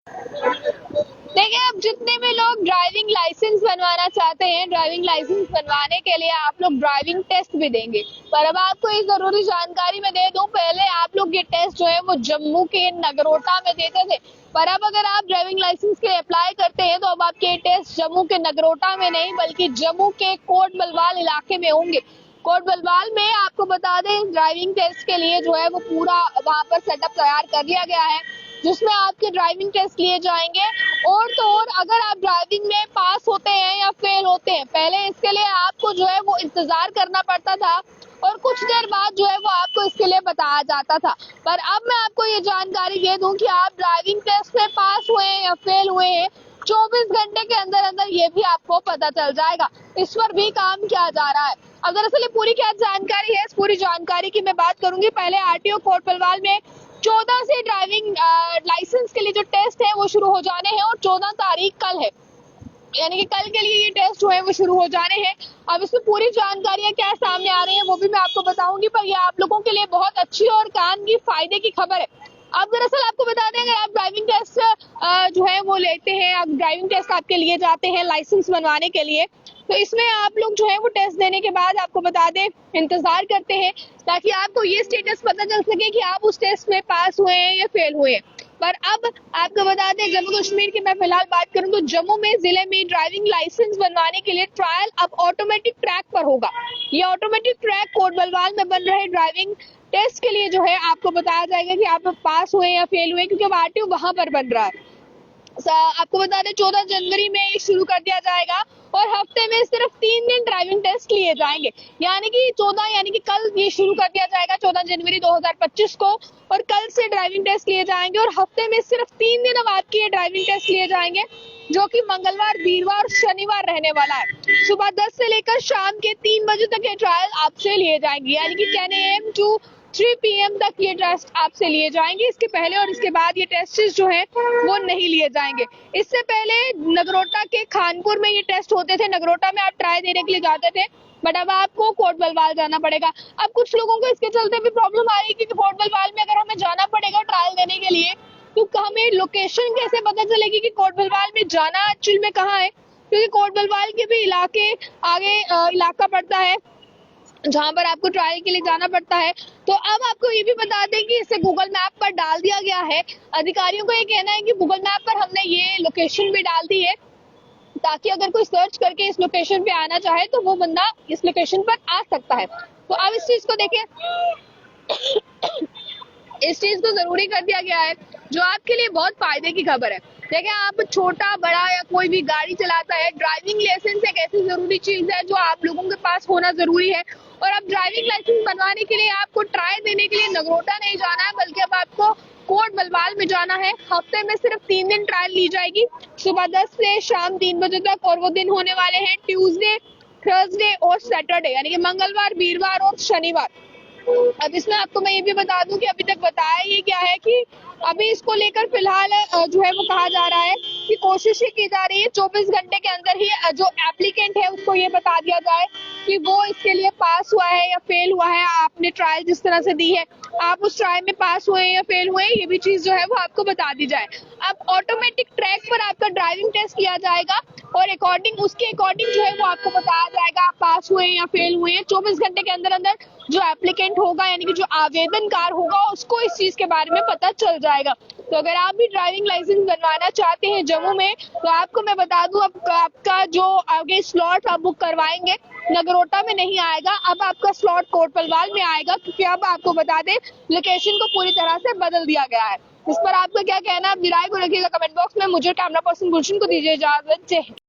देखिए, अब जितने भी लोग ड्राइविंग लाइसेंस बनवाना चाहते हैं, ड्राइविंग लाइसेंस बनवाने के लिए आप लोग ड्राइविंग टेस्ट भी देंगे। पर अब आपको ये जरूरी जानकारी मैं दे दूं, पहले आप लोग ये टेस्ट जो है वो जम्मू के नगरोटा में देते थे, पर अब अगर आप ड्राइविंग लाइसेंस के लिए अप्लाई करते हैं तो अब आपके ये टेस्ट जम्मू के नगरोटा में नहीं बल्कि जम्मू के कोट बलवाल इलाके में होंगे। कोट बलवाल में आपको बता दें, ड्राइविंग टेस्ट के लिए जो है वो पूरा वहां पर सेटअप तैयार कर लिया गया है, जिसमें आपके ड्राइविंग टेस्ट लिए जाएंगे। और तो और अगर आप ड्राइविंग में पास होते हैं या फेल होते हैं, पहले इसके लिए आपको जो है वो इंतजार करना पड़ता था और कुछ देर बाद जो है वो आपको इसके लिए बताया जाता था। पर अब मैं आपको ये जानकारी दे दूं कि आप ड्राइविंग टेस्ट में पास हुए हैं या फेल हुए हैं, 24 घंटे के अंदर अंदर ये भी आपको पता चल जाएगा। इस पर भी काम किया जा रहा है। अब दरअसल पूरी क्या जानकारी है, इस पूरी जानकारी की मैं बात करूंगी। पहले आरटीओ कोट बलवाल में 14 से ड्राइविंग लाइसेंस के लिए जो टेस्ट है वो शुरू हो जाने हैं और 14 तारीख कल है, यानी कि कल के लिए ये टेस्ट जो है वो शुरू हो जाने हैं। अब इसमें पूरी जानकारियां क्या सामने आ रही है वो भी मैं आपको बताऊंगी, पर ये आप लोगों के लिए बहुत अच्छी और काम की फायदे की खबर है। अब दरअसल आपको बता दें, अगर आप ड्राइविंग टेस्ट जो है वो लेते हैं, आप ड्राइविंग टेस्ट आपके लिए जाते हैं लाइसेंस बनवाने के लिए, तो इसमें आप लोग जो है वो टेस्ट देने के बाद आपको बता दें इंतजार करते हैं ताकि आपको ये स्टेटस पता चल सके कि आप उस टेस्ट में पास हुए हैं या फेल हुए हैं। पर अब आपको बता दें, जम्मू कश्मीर की मैं फिलहाल बात करूं तो जम्मू में जिले में ड्राइविंग लाइसेंस बनवाने के लिए ट्रायल अब ऑटोमेटिक ट्रैक पर होगा। ये ऑटोमेटिक ट्रैक कोट बलवाल में बन रहे ड्राइविंग टेस्ट के लिए जो है आपको बताया जाएगा कि आप पास हुए या फेल हुए, क्योंकि अब आरटीओ वहां पर बन रहा है। आपको बता दें 14 जनवरी में ये शुरू कर दिया जाएगा और हफ्ते में सिर्फ 3 दिन ड्राइविंग टेस्ट लिए जाएंगे, यानी कि 14 यानी कि कल ये शुरू कर दिया जाएगा 14 जनवरी 2025 को, और कल से ड्राइविंग टेस्ट लिए जाएंगे और हफ्ते में सिर्फ 3 दिन अब आपके ये ड्राइविंग टेस्ट लिए जाएंगे, जो कि मंगलवार, वीरवार और शनिवार रहने वाला है। सुबह 10 से लेकर शाम के 3 बजे तक ये ट्रायल आपसे लिए जाएंगे, यानी कि 10 AM टू 3 PM तक ये टेस्ट आपसे लिए जाएंगे। इसके पहले और इसके बाद ये टेस्ट जो है वो नहीं लिए जाएंगे। इससे पहले नगरोटा के खानपुर में ये टेस्ट होते थे, नगरोटा में आप ट्राई देने के लिए जाते थे, बट अब आपको कोट बलवाल जाना पड़ेगा। अब कुछ लोगों को इसके चलते भी प्रॉब्लम आ रही है, क्योंकि कोट बलवाल में अगर हमें जाना पड़ेगा ट्रायल देने के लिए तो हमें लोकेशन कैसे पता चलेगी कि कोट बलवाल में जाना एक्चुअल में कहाँ है, क्योंकि कोट बलवाल के भी इलाके आगे इलाका पड़ता है जहां पर आपको ट्रायल के लिए जाना पड़ता है। तो अब आपको ये भी बता दें कि इसे गूगल मैप पर डाल दिया गया है। अधिकारियों का ये कहना है कि गूगल मैप पर हमने ये लोकेशन भी डाल दी है ताकि अगर कोई सर्च करके इस लोकेशन पे आना चाहे तो वो बंदा इस लोकेशन पर आ सकता है। तो अब इस चीज को देखें, इस चीज को जरूरी कर दिया गया है, जो आपके लिए बहुत फायदे की खबर है। देखिए, आप छोटा बड़ा या कोई भी गाड़ी चलाता है, ड्राइविंग लाइसेंस एक ऐसी जरूरी चीज है जो आप लोगों के पास होना जरूरी है। और अब ड्राइविंग लाइसेंस बनवाने के लिए आपको ट्राई देने के लिए नगरोटा नहीं जाना है, बल्कि अब आपको कोट बलवाल में जाना है। हफ्ते में सिर्फ 3 दिन ट्रायल ली जाएगी, सुबह 10 से शाम 3 बजे तक, और वो दिन होने वाले हैं ट्यूसडे, थर्सडे और सैटरडे, यानी कि मंगलवार, वीरवार और शनिवार। अब इसमें आपको मैं ये भी बता दूं कि अभी तक बताया ये क्या है कि अभी इसको लेकर फिलहाल जो है वो कहा जा रहा है कि कोशिश ये की जा रही है 24 घंटे के अंदर ही जो एप्लीकेंट है उसको ये बता दिया जाए कि वो इसके लिए पास हुआ है या फेल हुआ है। आपने ट्रायल जिस तरह से दी है, आप उस ट्रायल में पास हुए या फेल हुए, ये भी चीज जो है वो आपको बता दी जाए। अब ऑटोमेटिक ट्रैक पर आपका ड्राइविंग टेस्ट किया जाएगा और उसके अकॉर्डिंग जो है वो आपको बताया जाएगा आप पास हुए या फेल हुए हैं। 24 घंटे के अंदर अंदर जो एप्लीकेंट होगा, यानी कि जो आवेदनकार होगा, उसको इस चीज के बारे में पता चल जाएगा। तो अगर आप भी ड्राइविंग लाइसेंस बनवाना चाहते हैं जम्मू में, तो आपको मैं बता दूं, अब आपका जो आगे स्लॉट आप बुक करवाएंगे नगरोटा में नहीं आएगा, अब आपका स्लॉट कोट बलवाल में आएगा, क्योंकि अब आपको बता दें लोकेशन को पूरी तरह से बदल दिया गया है। इस पर आपका क्या कहना है, अपनी राय को रखिएगा कमेंट बॉक्स में। मुझे कैमरा पर्सन गुलशन को दीजिए इजाजत। जय हिंद।